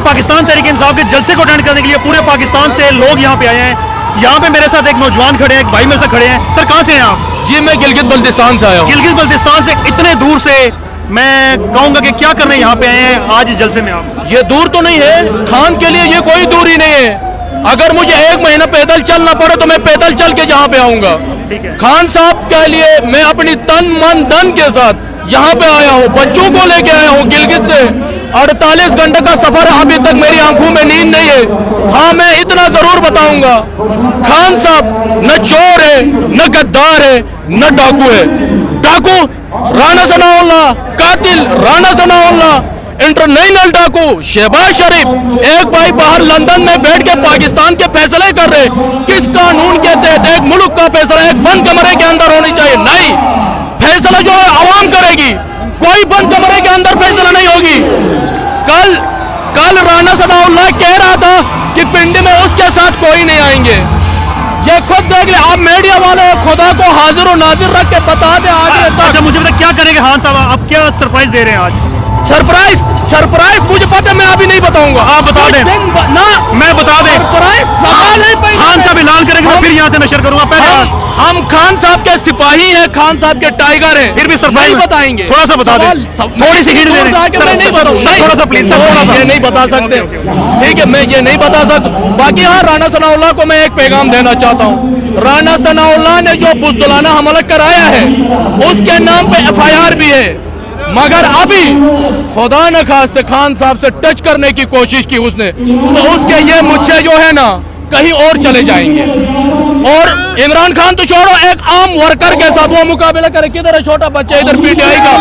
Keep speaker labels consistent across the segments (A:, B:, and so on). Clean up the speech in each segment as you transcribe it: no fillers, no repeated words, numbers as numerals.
A: पाकिस्तान तहरीक इंसाफ के जलसे को अटेंड करने के लिए पूरे पाकिस्तान से लोग यहाँ पे आए हैं। यहाँ पे मेरे साथ एक नौजवान खड़े हैं, एक भाई मेरे साथ खड़े हैं। सर कहाँ से हैं आप?
B: जी मैं गिलगित बल्तिस्तान से आया हूँ।
A: गिलगित बल्तिस्तान से इतने दूर से, मैं कहूँगा कि क्या करने यहाँ पे आए हैं आज इस जलसे में आप?
B: ये दूर तो नहीं है, खान के लिए ये कोई दूरी नहीं है। अगर मुझे 1 महीना पैदल चलना पड़े तो मैं पैदल चल के यहाँ पे आऊँगा। खान साहब के लिए मैं अपनी तन मन धन के साथ यहाँ पे आया हूँ, बच्चों को लेके आया हूँ। गिलगित से 48 घंटे का सफर, अभी तक मेरी आंखों में नींद नहीं है। हाँ मैं इतना जरूर बताऊंगा, खान साहब न चोर है, न गद्दार है, न डाकू है। डाकू राणा सनाउल्लाह, कातिल राणा सनाउल्लाह, इंटरनेशनल डाकू शहबाज शरीफ। एक भाई बाहर लंदन में बैठ के पाकिस्तान के फैसले कर रहे, किस कानून के तहत एक मुल्क का फैसला एक बंद कमरे के अंदर होनी चाहिए? नहीं, फैसला जो है आवाम करेगी, कोई बंद कमरे के अंदर फैसला नहीं होगी। कल राणा सनाउल्लाह कह रहा था कि पिंडी में उसके साथ कोई नहीं आएंगे। ये खुद देख ले, आप मीडिया वाले खुदा को हाजिर और नाजिर रख के बता दे आज।
A: अच्छा मुझे बता, क्या करेंगे खान साहब, आप क्या सरप्राइज दे रहे हैं आज?
B: सरप्राइज मुझे पता है, मैं अभी नहीं बताऊंगा।
A: आप बता दें
B: ना,
A: मैं बता दें।
B: सरप्राइज सवाल नहीं पैदा।
A: खान साहब ऐलान करेंगे मैं फिर यहाँ से नशर करूंगा। पहले
B: हम खान साहब के सिपाही हैं, खान साहब के टाइगर हैं,
A: फिर भी सरप्राइज
B: नहीं बताएंगे।
A: थोड़ा सा बता दें, थोड़ी सी हिंट दे दें। थोड़ा सा प्लीज,
B: ये नहीं बता सकते, ठीक है, मैं ये नहीं बता सकता। बाकी हाँ, राणा सनाउल्लाह को मैं एक पैगाम देना चाहता हूँ। राणा सनाउल्लाह ने जो बुज़दिलाना हमला कराया है उसके नाम पे FIR भी है, मगर अभी खुदा न खास्ते खान साहब से टच करने की कोशिश की उसने, तो उसके ये मुझसे जो है ना कहीं और चले जाएंगे। और इमरान खान तो छोड़ो, एक आम वर्कर के साथ वो मुकाबला करे, किधर है छोटा बच्चा, इधर PTI का,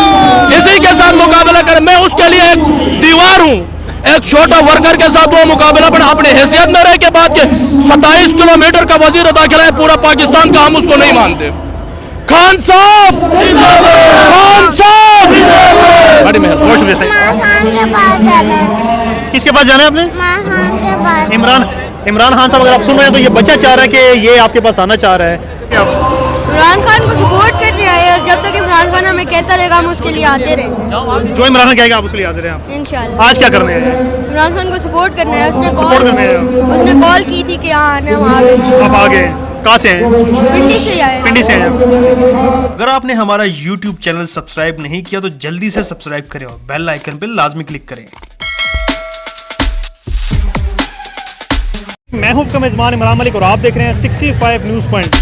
B: इसी के साथ मुकाबला करे। मैं उसके लिए एक दीवार हूँ, एक छोटा वर्कर के साथ वो मुकाबला बना अपने हैसियत में रह के बाद के 27 किलोमीटर का वजीर दाखिला है पूरा पाकिस्तान का, हम उसको नहीं मानते। खान साहब, खान साहब, बड़ी मेहरबानी।
A: किसके पास जाना है आपने? इमरान खान साहब, अगर आप सुन रहे हैं तो ये बच्चा चाह रहा है कि ये आपके पास आना चाह रहा है।
C: इमरान खान को सपोर्ट करने आए और जब तक इमरान खान हमें कहता रहेगा हम उसके लिए आते रहे।
A: जो इमरान खान कहेगा आप उसके लिए हाजिर हैं आप?
C: इंशाल्लाह।
A: आज क्या करने हैं?
C: इमरान खान को सपोर्ट करना है।
A: उसने
C: कॉल की थी कि हाँ आने, हम आ गए।
A: आप आ गए? कहाँ से हैं?
C: पिंडी से आए।
A: पिंडी से हैं।
D: अगर आपने हमारा YouTube चैनल सब्सक्राइब नहीं किया तो जल्दी से सब्सक्राइब करें और बेल आइकन पर लाजमी क्लिक करें।
A: मैं हूं आपका मेजबान इमरान मलिक और आप देख रहे हैं 65 न्यूज़ पॉइंट।